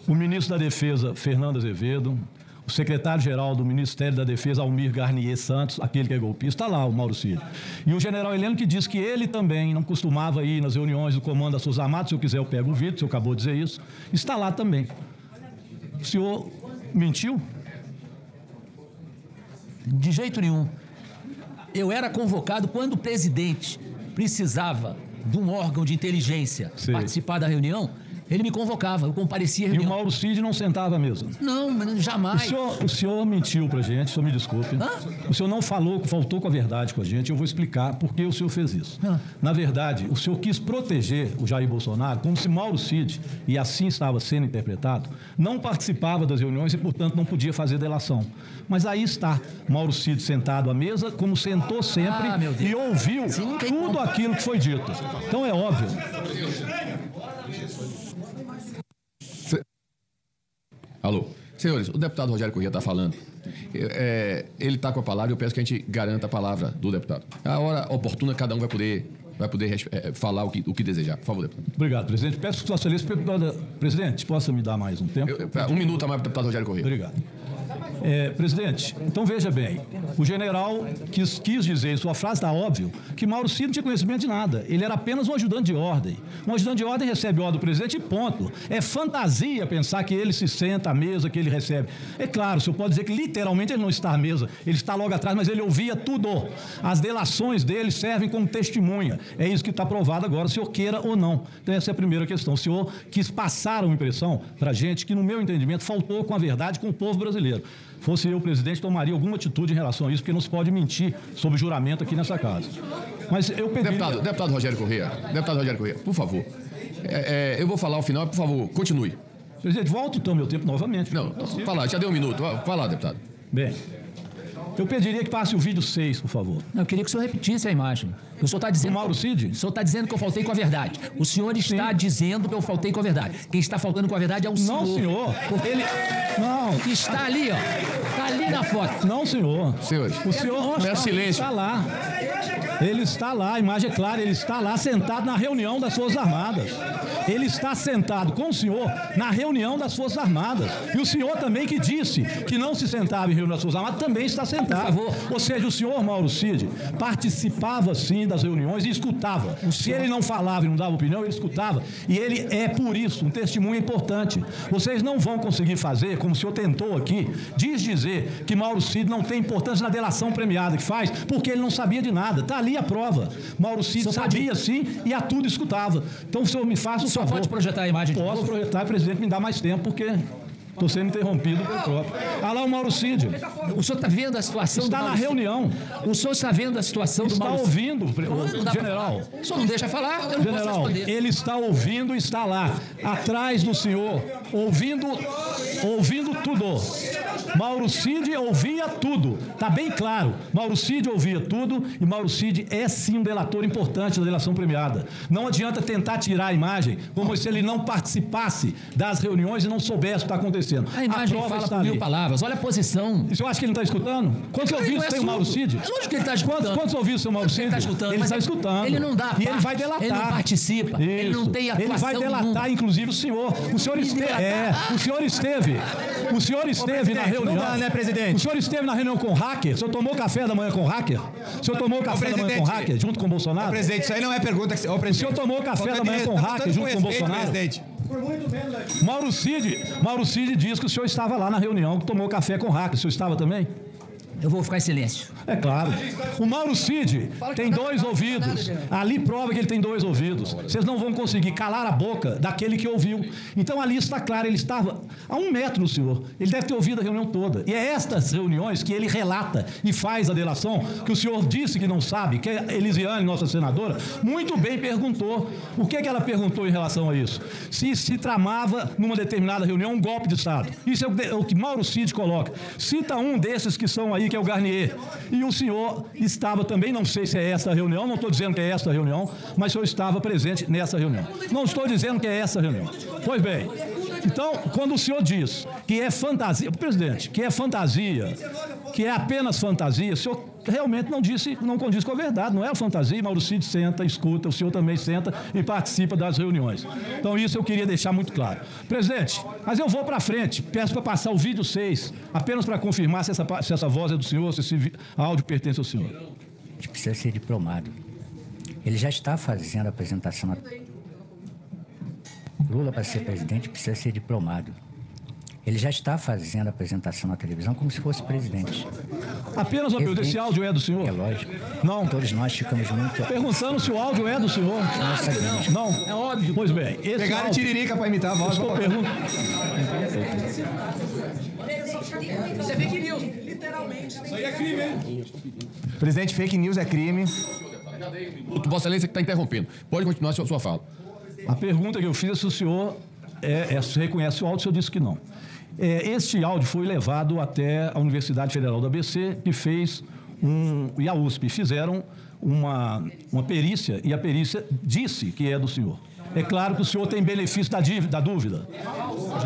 o ministro da Defesa, Fernando Azevedo, o secretário-geral do Ministério da Defesa, Almir Garnier Santos, aquele que é golpista, está lá, o Mauro Cid. E o general Heleno, que diz que ele também não costumava ir nas reuniões do Comando das Forças Armadas. Se eu quiser, eu pego o vídeo, o senhor acabou de dizer isso. Está lá também. O senhor mentiu?
De jeito nenhum. Eu era convocado quando o presidente precisava de um órgão de inteligência participar da reunião, ele me convocava, eu comparecia à reunião.
E o Mauro Cid não sentava à mesa?
Não, jamais.
O senhor mentiu pra gente, o senhor me desculpe. O senhor não faltou com a verdade com a gente, eu vou explicar por que o senhor fez isso. Na verdade, o senhor quis proteger o Jair Bolsonaro como se Mauro Cid, e assim estava sendo interpretado, não participava das reuniões e, portanto, não podia fazer delação. Mas aí está Mauro Cid sentado à mesa, como sentou sempre e ouviu tudo aquilo que foi dito. Então é óbvio.
Alô. Senhores, o deputado Rogério Corrêa está falando. Ele está com a palavra e eu peço que a gente garanta a palavra do deputado. A hora oportuna, cada um vai poder falar o que desejar. Por favor, deputado.
Obrigado, presidente. Peço que Sua Excelência, presidente, possa me dar mais um tempo?
Um minuto a mais para o deputado Rogério Corrêa.
Obrigado. Presidente, então veja bem, o general quis dizer em sua frase, está óbvio, que Mauro Cid não tinha conhecimento de nada. Ele era apenas um ajudante de ordem. Um ajudante de ordem recebe ordem do presidente e ponto. É fantasia pensar que ele se senta à mesa, que ele recebe. É claro, o senhor pode dizer que literalmente ele não está à mesa, ele está logo atrás, mas ele ouvia tudo. As delações dele servem como testemunha. É isso que está provado agora, o senhor queira ou não. Então essa é a primeira questão. O senhor quis passar uma impressão para a gente que, no meu entendimento, faltou com a verdade com o povo brasileiro. Fosse eu, presidente, tomaria alguma atitude em relação a isso, porque não se pode mentir sobre juramento aqui nessa casa. Mas eu pediria...
Deputado Rogério Corrêa, por favor. Eu vou falar ao final, por favor, continue.
Presidente, volta então meu tempo novamente.
Não, fala, já deu um minuto. Vai lá, deputado.
Bem, eu pediria que passe o vídeo 6, por favor.
Eu queria que o senhor repetisse a imagem. O senhor está dizendo...
O Mauro Cid?
O senhor está dizendo que eu faltei com a verdade. O senhor está dizendo que eu faltei com a verdade. Quem está faltando com a verdade é o senhor.
Não, senhor.
Porque ele... Não. Que está ali, ó. Está ali na foto.
Não, senhor.
Senhores,
o senhor
silêncio.
Está lá. Ele está lá, a imagem é clara, ele está lá sentado na reunião das Forças Armadas. Ele está sentado com o senhor na reunião das Forças Armadas. E o senhor também que disse que não se sentava em reunião das Forças Armadas, também está sentado. Ou seja, o senhor Mauro Cid participava sim das reuniões e escutava. Se ele não falava e não dava opinião, ele escutava. E ele é, por isso, um testemunho importante. Vocês não vão conseguir fazer, como o senhor tentou aqui, dizer que Mauro Cid não tem importância na delação premiada que faz, porque ele não sabia de nada. Está ali a prova. Mauro Cid sabia sim e a tudo escutava. Então o senhor me faça um favor.
Pode projetar a imagem de novo?
Posso projetar, presidente, me dá mais tempo, porque estou sendo interrompido pelo próprio. Ah lá o Mauro Cid.
O senhor está vendo a situação
do Mauro Cid? Está na reunião.
O senhor está vendo a situação do Mauro Cid?
Está ouvindo, general.
O senhor não deixa falar? Eu não
general,
posso responder.
Ele está ouvindo e está lá, atrás do senhor, ouvindo tudo. Mauro Cid ouvia tudo. Está bem claro. Mauro Cid ouvia tudo e Mauro Cid é sim um delator importante da delação premiada. Não adianta tentar tirar a imagem como se ele não participasse das reuniões e não soubesse o que está acontecendo.
A imagem fala por 1000 palavras. Olha a posição.
E o senhor acha que ele não está escutando? Quantos ouvidos tem o Mauro Cid?
É lógico que ele está escutando.
Quantos ouvidos tem o Mauro Cid?
Ele está escutando.
Ele está escutando.
Ele não dá parte.
E ele vai delatar.
Ele não participa.
Isso.
Ele não tem atuação.
Ele vai delatar, inclusive, o senhor. O senhor esteve na reunião.
Não dá, né, presidente?
O senhor esteve na reunião com o hacker? O senhor tomou café da manhã com o hacker? O senhor tomou café da manhã com o hacker junto com o Bolsonaro?
Presidente, isso aí não é pergunta.
O senhor tomou café da manhã com o hacker junto com o Bolsonaro?
Presidente.
Mauro Cid diz que o senhor estava lá na reunião, que tomou café com o hacker. O senhor estava também?
Eu vou ficar em silêncio.
É claro. O Mauro Cid tem 2 ouvidos. Ali prova que ele tem 2 ouvidos. Vocês não vão conseguir calar a boca daquele que ouviu. Então ali está claro, ele estava a 1 metro do senhor. Ele deve ter ouvido a reunião toda. E é estas reuniões que ele relata e faz a delação, que o senhor disse que não sabe, que a Elisiane, nossa senadora, muito bem perguntou. O que ela perguntou em relação a isso? Se tramava numa determinada reunião um golpe de Estado. Isso é o que Mauro Cid coloca. Cita um desses que são aí, que é o Garnier. E o senhor estava também, não sei se é esta reunião, não estou dizendo que é esta reunião, mas o senhor estava presente nessa reunião. Não estou dizendo que é essa reunião. Pois bem, então, quando o senhor diz que é fantasia, presidente, que é fantasia, que é apenas fantasia, o senhor realmente não condiz com a verdade, não é a fantasia. Mauro Cid senta, escuta, o senhor também senta e participa das reuniões. Então isso eu queria deixar muito claro. Presidente, mas eu vou para frente, peço para passar o vídeo 6, apenas para confirmar se essa voz é do senhor, se esse áudio pertence ao senhor.
A gente precisa ser diplomado. Ele já está fazendo a apresentação. Lula, para ser presidente, precisa ser diplomado. Ele já está fazendo a apresentação na televisão como se fosse presidente.
Apenas uma pergunta, esse áudio é do senhor?
É lógico.
Não.
Todos nós ficamos muito...
Perguntando se o áudio é do senhor. Não.
É óbvio.
Pois bem, esse
pegaram
áudio...
tiririca para imitar a voz.
Estou perguntando...
Isso é fake news. Literalmente.
Isso aí é crime, hein? Presidente, fake news é crime.
Vossa Excelência que está interrompendo. Pode continuar a sua fala.
A pergunta que eu fiz é se o senhor reconhece o áudio, o senhor disse que não. Este áudio foi levado até a Universidade Federal do ABC, que fez e a USP fizeram uma perícia, e a perícia disse que é do senhor. É claro que o senhor tem benefício da dúvida.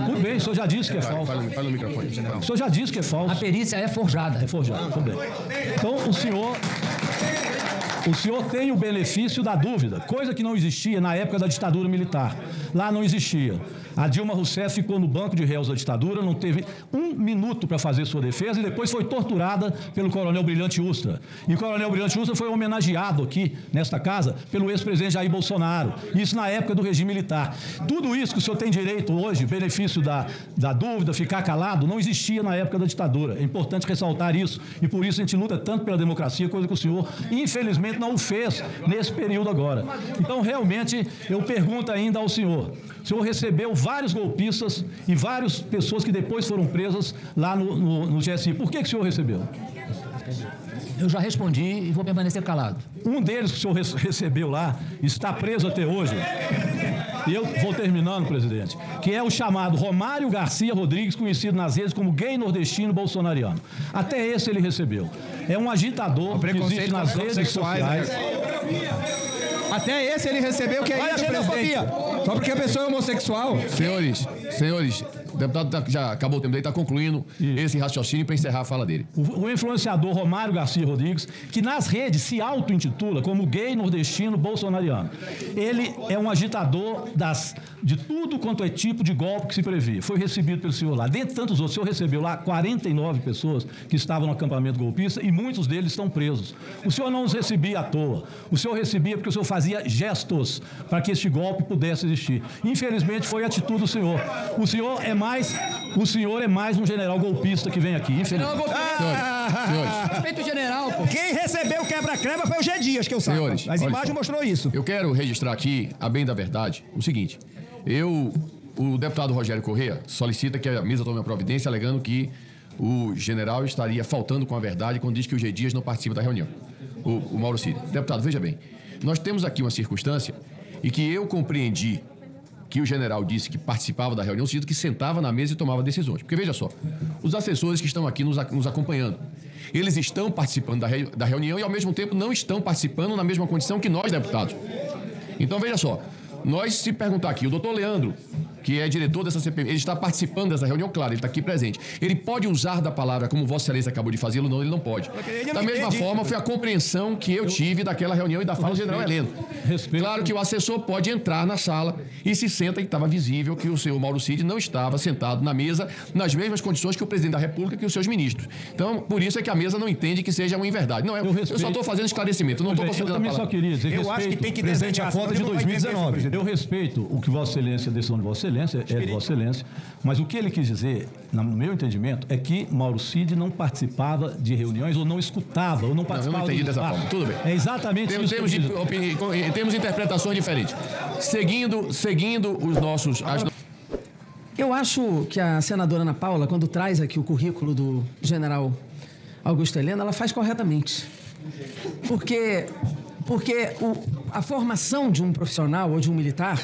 Tudo bem, o senhor já disse que é falso.
Fala no microfone.
O senhor já disse que é falso.
A perícia é forjada.
É forjada, tudo bem. Então, o senhor tem o benefício da dúvida, coisa que não existia na época da ditadura militar. Lá não existia. A Dilma Rousseff ficou no banco de réus da ditadura, não teve 1 minuto para fazer sua defesa e depois foi torturada pelo coronel Brilhante Ustra. E o coronel Brilhante Ustra foi homenageado aqui, nesta casa, pelo ex-presidente Jair Bolsonaro. Isso na época do regime militar. Tudo isso que o senhor tem direito hoje, benefício da dúvida, ficar calado, não existia na época da ditadura. É importante ressaltar isso. E por isso a gente luta tanto pela democracia, coisa que o senhor, infelizmente, não o fez nesse período agora. Então, realmente, eu pergunto ainda ao senhor. O senhor recebeu vários golpistas e várias pessoas que depois foram presas lá no GSI. Por que o senhor recebeu?
Eu já respondi e vou permanecer calado.
Um deles que o senhor recebeu lá está preso até hoje. E eu vou terminando, presidente. Que é o chamado Romário Garcia Rodrigues, conhecido nas redes como gay nordestino bolsonariano. Até esse ele recebeu. É um agitador que existe nas redes sociais.
Até esse ele recebeu, que é isso, presidente. Só porque a pessoa é homossexual.
Senhores, O deputado já acabou o tempo dele, está concluindo esse raciocínio para encerrar a fala dele.
O influenciador Romário Garcia Rodrigues, que nas redes se auto-intitula como gay nordestino bolsonariano. Ele é um agitador de tudo quanto é tipo de golpe que se prevê. Foi recebido pelo senhor lá. Dentre tantos outros, o senhor recebeu lá 49 pessoas que estavam no acampamento golpista e muitos deles estão presos. O senhor não os recebia à toa. O senhor recebia porque o senhor fazia gestos para que este golpe pudesse existir. Infelizmente, foi a atitude do senhor. O senhor é mais um general golpista que vem aqui. Infelizmente.
Senhores.
Respeito o general, pô.
Quem recebeu o quebra-crema foi o G. Dias, que eu saiba.
Senhores,
as imagens mostrou isso.
Eu quero registrar aqui, a bem da verdade, o seguinte. O deputado Rogério Corrêa solicita que a mesa tome uma providência alegando que o general estaria faltando com a verdade quando diz que o G. Dias não participa da reunião. O Mauro Cid. Deputado, veja bem. Nós temos aqui uma circunstância e que eu compreendi que o general disse que participava da reunião, no sentido que sentava na mesa e tomava decisões. Porque, veja só, os assessores que estão aqui nos acompanhando, eles estão participando da reunião e, ao mesmo tempo, não estão participando na mesma condição que nós, deputados. Então, veja só, nós, se perguntar aqui, o doutor Leandro, que é diretor dessa CPMI, ele está participando dessa reunião, claro, ele está aqui presente. Ele pode usar da palavra como Vossa Excelência acabou de fazê-lo? Não, ele não pode. Da mesma forma, foi a compreensão que eu tive daquela reunião e da fala do general Heleno. Claro que o assessor pode entrar na sala e se senta, e estava visível que o senhor Mauro Cid não estava sentado na mesa nas mesmas condições que o presidente da República e que os seus ministros. Então, por isso é que a mesa não entende que seja uma inverdade. Não, eu só estou fazendo esclarecimento, não estou concedendo a palavra.
Só queria dizer,
eu acho que tem que
presente
a
foto de 2019. Eu respeito o que Vossa Excelência, a decisão de Vossa Excelência, é de Vossa Excelência, mas o que ele quis dizer, no meu entendimento, é que Mauro Cid não participava de reuniões ou não escutava, ou não participava.
Eu não entendi dessa forma. Tudo bem.
É exatamente isso.
Temos interpretações diferentes. Seguindo os nossos...
Eu acho que a senadora Ana Paula, quando traz aqui o currículo do general Augusto Heleno, ela faz corretamente. Porque a formação de um profissional ou de um militar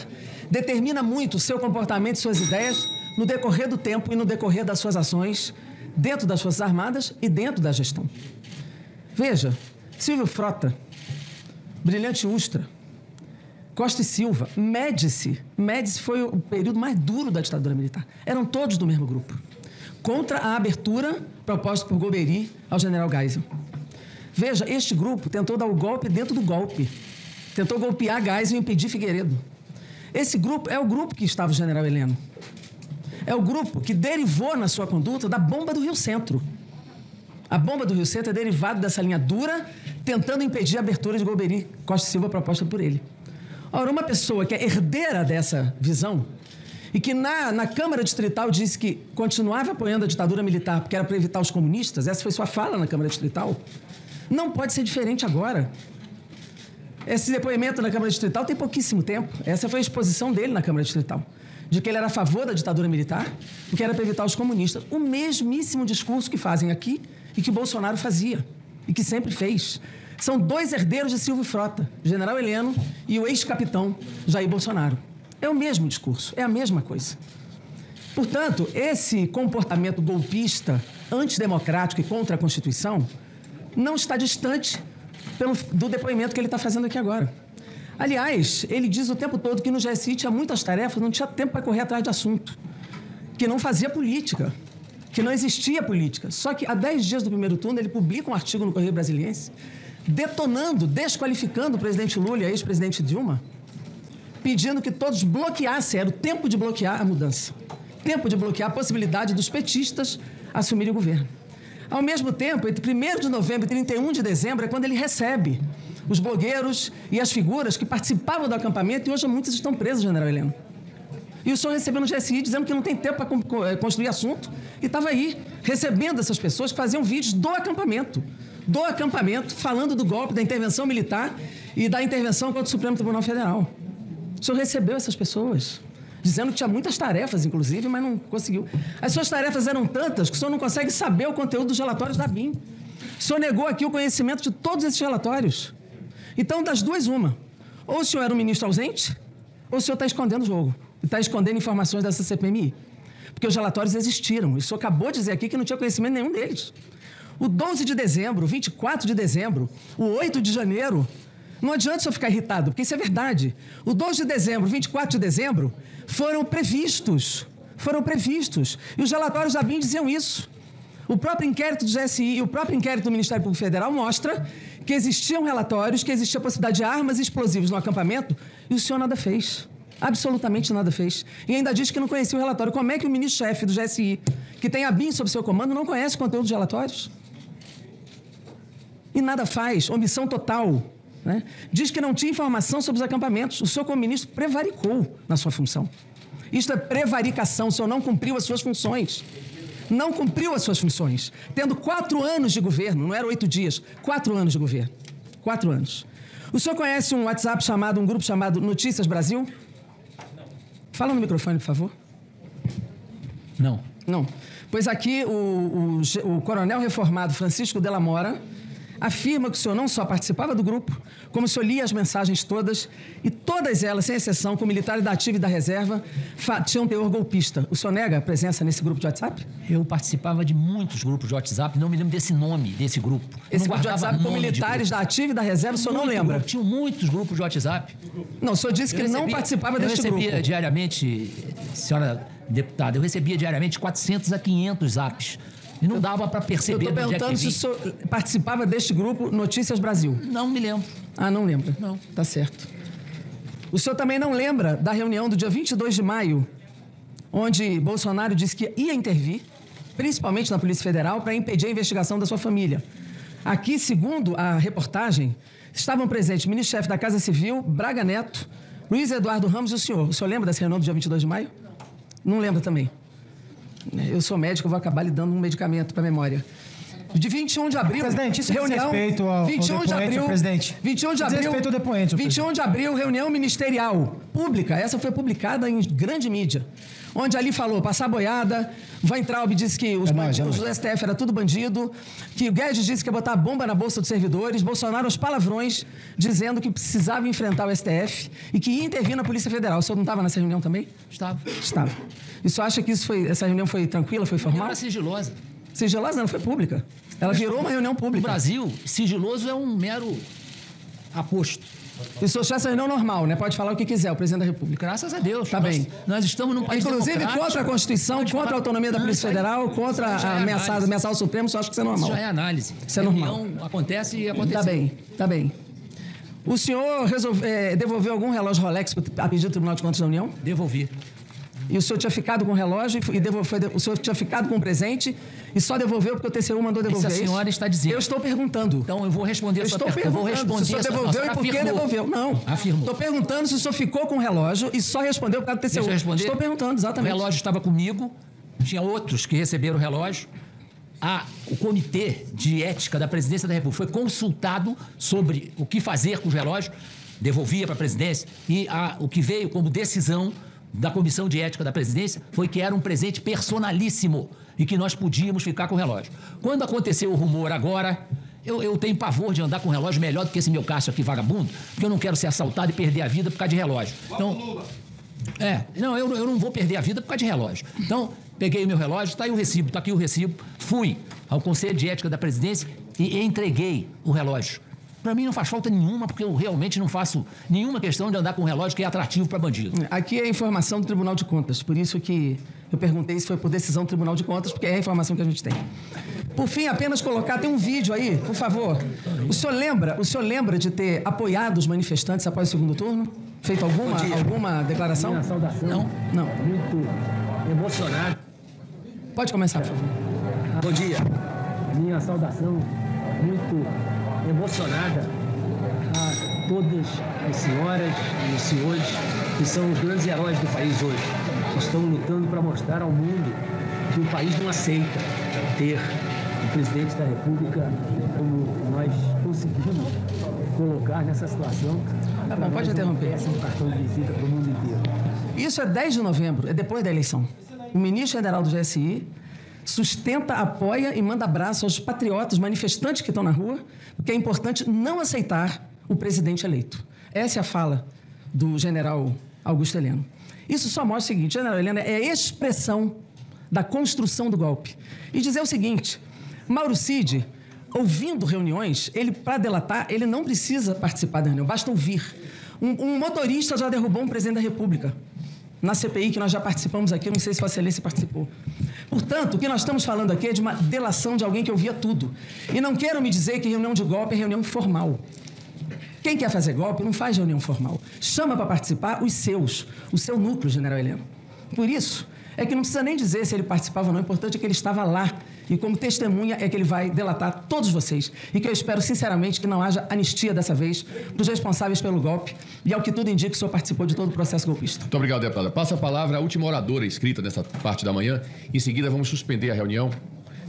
determina muito o seu comportamento e suas ideias no decorrer do tempo e no decorrer das suas ações dentro das Forças Armadas e dentro da gestão. Veja, Silvio Frota, Brilhante Ustra, Costa e Silva, Médici foi o período mais duro da ditadura militar. Eram todos do mesmo grupo. Contra a abertura proposta por Golbery ao general Geisel. Veja, este grupo tentou dar o golpe dentro do golpe. Tentou golpear Geisel e impedir Figueiredo. Esse grupo é o grupo que estava o general Heleno. É o grupo que derivou na sua conduta da bomba do Rio Centro. A bomba do Rio Centro é derivada dessa linha dura, tentando impedir a abertura de Golbery Costa e Silva proposta por ele. Ora, uma pessoa que é herdeira dessa visão e que na Câmara Distrital disse que continuava apoiando a ditadura militar porque era para evitar os comunistas, essa foi sua fala na Câmara Distrital, não pode ser diferente agora. Esse depoimento na Câmara Distrital tem pouquíssimo tempo. Essa foi a exposição dele na Câmara Distrital, de que ele era a favor da ditadura militar porque era para evitar os comunistas. O mesmíssimo discurso que fazem aqui e que Bolsonaro fazia e que sempre fez. São dois herdeiros de Silvio Frota, general Heleno e o ex-capitão Jair Bolsonaro. É o mesmo discurso, é a mesma coisa. Portanto, esse comportamento golpista, antidemocrático e contra a Constituição não está distante do depoimento que ele está fazendo aqui agora. Aliás, ele diz o tempo todo que no GSI tinha muitas tarefas, não tinha tempo para correr atrás de assunto, que não fazia política, que não existia política. Só que há 10 dias do primeiro turno ele publica um artigo no Correio Brasiliense detonando, desqualificando o presidente Lula e a ex-presidente Dilma, pedindo que todos bloqueassem, era o tempo de bloquear a mudança, tempo de bloquear a possibilidade dos petistas assumirem o governo. Ao mesmo tempo, entre 1º de novembro e 31 de dezembro é quando ele recebe os blogueiros e as figuras que participavam do acampamento e hoje muitos estão presos, general Heleno. E o senhor recebeu no GSI dizendo que não tem tempo para construir assunto e estava aí recebendo essas pessoas que faziam vídeos do acampamento, falando do golpe, da intervenção militar e da intervenção contra o Supremo Tribunal Federal. O senhor recebeu essas pessoas, dizendo que tinha muitas tarefas, inclusive, mas não conseguiu. As suas tarefas eram tantas que o senhor não consegue saber o conteúdo dos relatórios da BIM. O senhor negou aqui o conhecimento de todos esses relatórios. Então, das duas, uma. Ou o senhor era um ministro ausente, ou o senhor está escondendo o jogo. Está escondendo informações dessa CPMI. Porque os relatórios existiram. E o senhor acabou de dizer aqui que não tinha conhecimento nenhum deles. O 12 de dezembro, o 24 de dezembro, o 8 de janeiro... Não adianta o senhor ficar irritado, porque isso é verdade. O 12 de dezembro, 24 de dezembro, foram previstos foram previstos. E os relatórios da BIM diziam isso. O próprio inquérito do GSI e o próprio inquérito do Ministério Público Federal mostra que existiam relatórios, que existia a possibilidade de armas explosivas no acampamento, e o senhor nada fez. Absolutamente nada fez. E ainda diz que não conhecia o relatório. Como é que o ministro-chefe do GSI, que tem a BIM sob seu comando, não conhece o conteúdo dos relatórios? E nada faz. Omissão total. Né? Diz que não tinha informação sobre os acampamentos. O senhor, como ministro, prevaricou na sua função. Isto é prevaricação. O senhor não cumpriu as suas funções. Não cumpriu as suas funções. Tendo 4 anos de governo, não eram 8 dias, 4 anos de governo. 4 anos. O senhor conhece um WhatsApp chamado, um grupo chamado Notícias Brasil? Fala no microfone, por favor.
Não.
Não. Pois aqui o coronel reformado Francisco Della Mora afirma que o senhor não só participava do grupo, como o senhor lia as mensagens todas, e todas elas, sem exceção, com militares da ativa e da reserva, tinham teor golpista. O senhor nega a presença nesse grupo de WhatsApp?
Eu participava de muitos grupos de WhatsApp, não me lembro desse nome, desse grupo.
Esse grupo de WhatsApp com militares da ativa e da reserva, o senhor não lembra?
Tinham muitos grupos de WhatsApp.
Não, o senhor disse que não participava deste grupo.
Eu recebia diariamente, senhora deputada, eu recebia diariamente 400 a 500 zaps. E não dava para perceber.
Eu estou perguntando se o senhor participava deste grupo Notícias Brasil.
Não me lembro.
Ah, não lembra?
Não.
Tá certo. O senhor também não lembra da reunião do dia 22 de maio, onde Bolsonaro disse que ia intervir, principalmente na Polícia Federal, para impedir a investigação da sua família. Aqui, segundo a reportagem, estavam presentes o ministro-chefe da Casa Civil, Braga Neto, Luiz Eduardo Ramos e o senhor. O senhor lembra dessa reunião do dia 22 de maio? Não lembra também. Eu sou médico, eu vou acabar lhe dando um medicamento para a memória. De 21 de abril,
presidente, isso
reunião,
respeito ao
21 de abril,
presidente.
21 de abril,
respeito ao depoente,
21 de abril, reunião ministerial pública. Essa foi publicada em grande mídia, onde ali falou passar boiada. Weintraub disse que os bandidos do STF era tudo bandido, que o Guedes disse que ia botar bomba na bolsa dos servidores, Bolsonaro aos palavrões, dizendo que precisava enfrentar o STF e que ia intervir na Polícia Federal. O senhor não estava nessa reunião também?
Estava.
Estava. E o senhor acha que essa reunião foi tranquila, foi formal?
Era sigilosa.
Sigilosa não, foi pública. Ela virou uma reunião pública.
No Brasil, sigiloso é um mero aposto.
E o senhor acha essa reunião normal, né? Pode falar o que quiser, o presidente da República.
Graças a Deus.
Tá bem.
Nós estamos num país
inclusive contra a Constituição, contra a autonomia da Polícia Federal, contra a ameaça ao Supremo, só acho que isso é normal.
Isso já é análise.
Isso é normal.
Acontece e aconteceu.
Tá bem, tá bem. O senhor devolveu algum relógio Rolex a pedido do Tribunal de Contas da União?
Devolvi.
E o senhor tinha ficado com o relógio o senhor tinha ficado com o presente e só devolveu porque o TCU mandou devolver.
Isso a senhora está dizendo.
Eu estou perguntando.
Então eu vou responder a sua pergunta.
Eu vou responder. Se o senhor devolveu e por que devolveu? Não.
Afirmou.
Estou perguntando se o senhor ficou com o relógio e só respondeu por causa do TCU.
Deixa eu responder.
Estou perguntando, exatamente.
O relógio estava comigo, tinha outros que receberam o relógio. O Comitê de Ética da Presidência da República foi consultado sobre o que fazer com os relógios, devolvia para a presidência, e o que veio como decisão da Comissão de Ética da Presidência foi que era um presente personalíssimo e que nós podíamos ficar com o relógio. Quando aconteceu o rumor agora, eu tenho pavor de andar com um relógio melhor do que esse meu Cássio aqui, vagabundo, porque eu não quero ser assaltado e perder a vida por causa de relógio. Então, eu não vou perder a vida por causa de relógio. Então, peguei o meu relógio, está aí o recibo, está aqui o recibo, fui ao Conselho de Ética da Presidência e entreguei o relógio. Para mim não faz falta nenhuma, porque eu realmente não faço nenhuma questão de andar com um relógio que é atrativo para bandido.
Aqui é a informação do Tribunal de Contas, por isso que eu perguntei se foi por decisão do Tribunal de Contas, porque é a informação que a gente tem. Por fim, apenas colocar, tem um vídeo aí, por favor. O senhor lembra de ter apoiado os manifestantes após o segundo turno? Feito alguma declaração?
Minha saudação.
Não.
Muito emocionado.
Pode começar, por favor.
Bom dia. Minha saudação muito emocionada a todas as senhoras e os senhores que são os grandes heróis do país hoje, que estão lutando para mostrar ao mundo que o país não aceita ter o presidente da República como nós conseguimos colocar nessa situação.
Tá bom, pode interromper.
Um cartão de visita para o mundo inteiro.
Isso é 10 de novembro, é depois da eleição. O ministro federal do GSI sustenta, apoia e manda abraço aos patriotas, manifestantes que estão na rua, porque é importante não aceitar o presidente eleito. Essa é a fala do general Augusto Heleno. Isso só mostra o seguinte: o general Heleno é a expressão da construção do golpe. E dizer o seguinte: Mauro Cid, ouvindo reuniões, para delatar, ele não precisa participar da reunião, basta ouvir. Um motorista já derrubou um presidente da República na CPI que nós já participamos aqui, não sei se Vossa Excelência participou. Portanto, o que nós estamos falando aqui é de uma delação de alguém que ouvia tudo. E não quero me dizer que reunião de golpe é reunião informal. Quem quer fazer golpe não faz reunião formal. Chama para participar o seu núcleo, general Heleno. Por isso, é que não precisa nem dizer se ele participava ou não, o importante é que ele estava lá. E como testemunha é que ele vai delatar todos vocês. E que eu espero, sinceramente, que não haja anistia dessa vez dos responsáveis pelo golpe. E ao que tudo indica, o senhor participou de todo o processo golpista.
Muito obrigado, deputada. Passa a palavra à última oradora inscrita nessa parte da manhã. Em seguida, vamos suspender a reunião.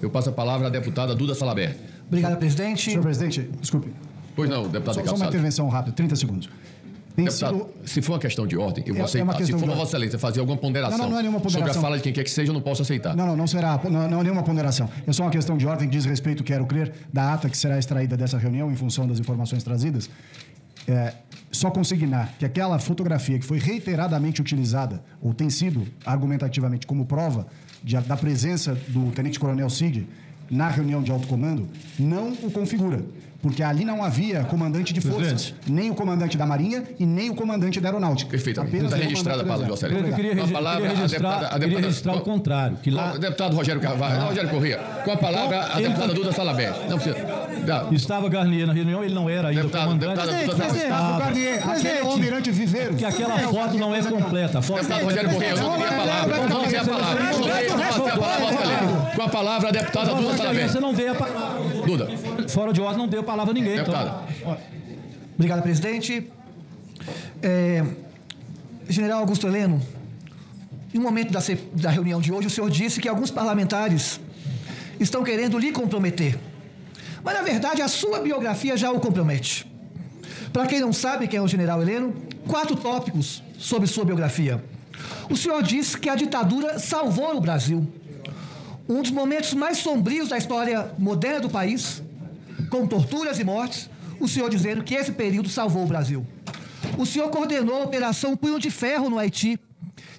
Eu passo a palavra à deputada Duda Salabert.
Obrigado, presidente.
Senhor presidente, desculpe.
Pois não, deputado
Só uma intervenção rápida, 30 segundos.
Deputado, se for uma questão de ordem, eu vou aceitar. Se for Vossa Excelência fazer alguma ponderação,
não é nenhuma ponderação
sobre a fala de quem quer que seja, eu não posso aceitar.
Não será, não é nenhuma ponderação. É só uma questão de ordem que diz respeito, quero crer, da ata que será extraída dessa reunião em função das informações trazidas. Só consignar que aquela fotografia que foi reiteradamente utilizada, ou tem sido argumentativamente como prova da presença do tenente-coronel Cid na reunião de alto comando, não o configura. Porque ali não havia comandante de forças, nem o comandante da Marinha e nem o comandante da Aeronáutica.
Perfeito. Está registrada a palavra de Vossa Excelência.
Eu queria registrar o contrário. Que lá...
Deputado Rogério Carvalho, Rogério Corrêa, com a palavra a deputada Duda Salabert. Não precisa.
Estava Garnier na reunião, ele não era ainda o comandante.
Estava Garnier, aquele almirante Viveiro.
Que aquela foto não é completa.
Deputado Rogério Corrêa, eu não pedi a palavra. Não pedi a palavra. Com a palavra a deputada Duda Salabert.
Você não veio a palavra.
Duda.
Fora de ordem não deu palavra a ninguém.
Deputada.
Então. Obrigado, presidente. General Augusto Heleno, em um momento da reunião de hoje, o senhor disse que alguns parlamentares estão querendo lhe comprometer. Mas, na verdade, a sua biografia já o compromete. Para quem não sabe quem é o general Heleno, 4 tópicos sobre sua biografia. O senhor disse que a ditadura salvou o Brasil. Um dos momentos mais sombrios da história moderna do país, com torturas e mortes, o senhor dizendo que esse período salvou o Brasil. O senhor coordenou a Operação Punho de Ferro no Haiti,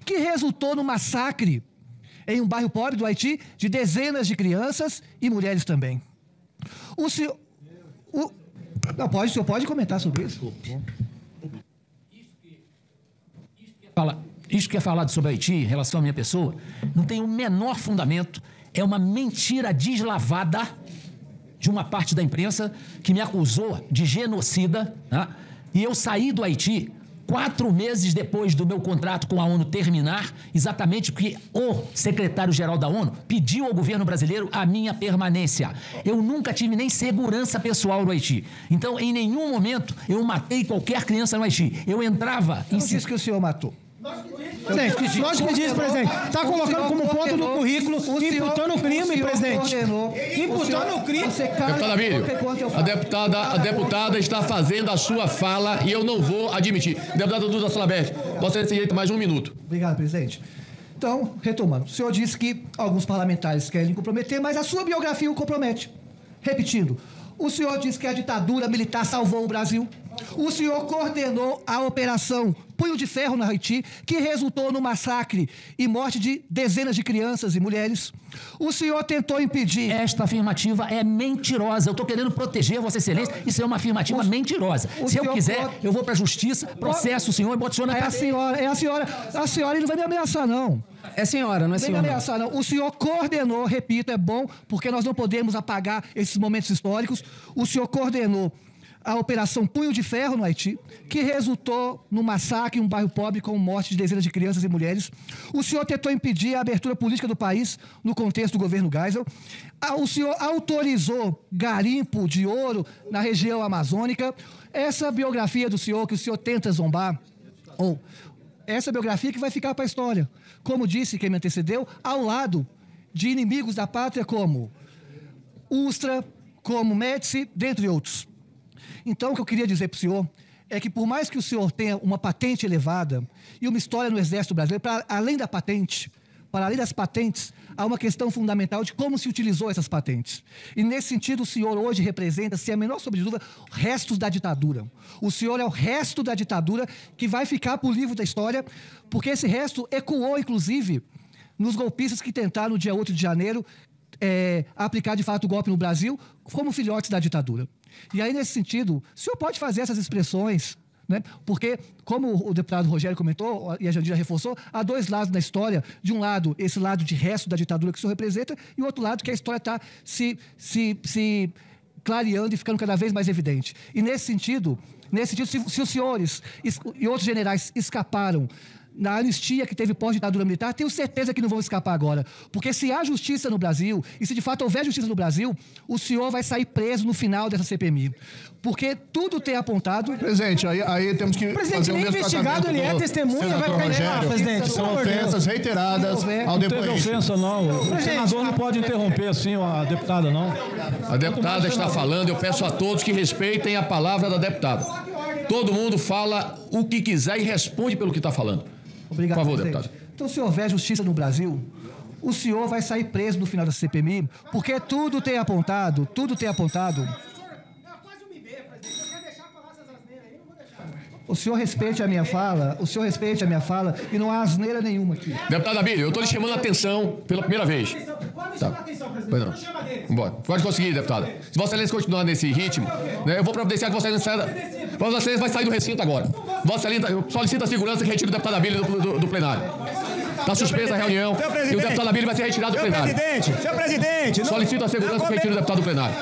que resultou no massacre em um bairro pobre do Haiti de dezenas de crianças e mulheres também. O senhor... o senhor pode comentar sobre isso?
Isso que é falado sobre Haiti, em relação à minha pessoa, não tem o menor fundamento. É uma mentira deslavada de uma parte da imprensa que me acusou de genocida, né? E eu saí do Haiti 4 meses depois do meu contrato com a ONU terminar, exatamente porque o secretário-geral da ONU pediu ao governo brasileiro a minha permanência. Eu nunca tive nem segurança pessoal no Haiti. Então, em nenhum momento, eu matei qualquer criança no Haiti. Eu entrava...
Não disse que o senhor matou.
Presidente, nós que diz, presidente, está colocando como ponto do currículo, imputando o crime, presidente. Imputando o crime.
Deputada Abílio, a deputada está fazendo a sua fala e eu não vou admitir. Deputada Duda Salabert, você tem direito mais 1 minuto.
Obrigado, presidente. Então, retomando, o senhor disse que alguns parlamentares querem comprometer, mas a sua biografia o compromete. Repetindo, o senhor disse que a ditadura militar salvou o Brasil. O senhor coordenou a Operação Punho de Ferro no Haiti, que resultou no massacre e morte de dezenas de crianças e mulheres. O senhor tentou impedir...
Esta afirmativa é mentirosa. Eu estou querendo proteger Vossa Excelência. Isso é uma afirmativa mentirosa. Se eu quiser, eu vou para a justiça, processo o senhor e boto o senhor na cadeia.
A senhora ele não vai me ameaçar, não.
É senhora, não é senhora.
Não vai me ameaçar, não. O senhor coordenou, repito, é bom, porque nós não podemos apagar esses momentos históricos. O senhor coordenou a Operação Punho de Ferro no Haiti, que resultou no massacre em um bairro pobre com morte de dezenas de crianças e mulheres. O senhor tentou impedir a abertura política do país no contexto do governo Geisel. O senhor autorizou garimpo de ouro na região amazônica. Essa biografia do senhor, que o senhor tenta zombar, ou essa biografia que vai ficar para a história, como disse quem me antecedeu, ao lado de inimigos da pátria como Ustra, como Médici, dentre outros. Então, o que eu queria dizer para o senhor é que, por mais que o senhor tenha uma patente elevada e uma história no Exército Brasileiro, para além da patente, para além das patentes, há uma questão fundamental de como se utilizou essas patentes. E, nesse sentido, o senhor hoje representa, sem a menor sombra de dúvida, restos da ditadura. O senhor é o resto da ditadura que vai ficar para o livro da história, porque esse resto ecoou, inclusive, nos golpistas que tentaram, no dia 8 de janeiro, aplicar, de fato, o golpe no Brasil, como filhotes da ditadura. E aí, nesse sentido, o senhor pode fazer essas expressões né? Porque, como o deputado Rogério comentou, e a Jandira reforçou, há dois lados da história. De um lado, esse lado de resto da ditadura que o senhor representa, e o outro lado que a história está se clareando e ficando cada vez mais evidente. E nesse sentido, se os senhores e outros generais escaparam na anistia que teve pós-ditadura militar, tenho certeza que não vão escapar agora. Porque se há justiça no Brasil, e se de fato houver justiça no Brasil, o senhor vai sair preso no final dessa CPMI. Porque tudo tem apontado...
Presidente, aí temos que fazer um
investigado, ele é testemunha, vai
Rogério, presidente, são ofensas reiteradas ao depoente.
Não teve ofensa, não. O senador não pode interromper assim a deputada, não.
A deputada está falando, eu peço a todos que respeitem a palavra da deputada. Todo mundo fala o que quiser e responde pelo que está falando.
Obrigado,
por favor,
presidente.
deputado.
Então, se houver justiça no Brasil, o senhor vai sair preso no final da CPMI, porque tudo tem apontado. O senhor respeite a minha fala, e não há asneira nenhuma aqui.
Deputado Abílio, eu estou lhe chamando a atenção pela primeira vez. Tá. Pois não. Vambora. Pode conseguir, deputada. Se Vossa Excelência continuar nesse ritmo, né, eu vou providenciar que Vossa Excelência Vossa Excelência vai sair do recinto agora. Vossa Excelência, eu solicito a segurança que retire o deputado Abílio do plenário. Está suspensa a reunião e o deputado Abílio vai ser retirado do plenário.
Senhor presidente!
Solicito a segurança que retire o deputado do plenário.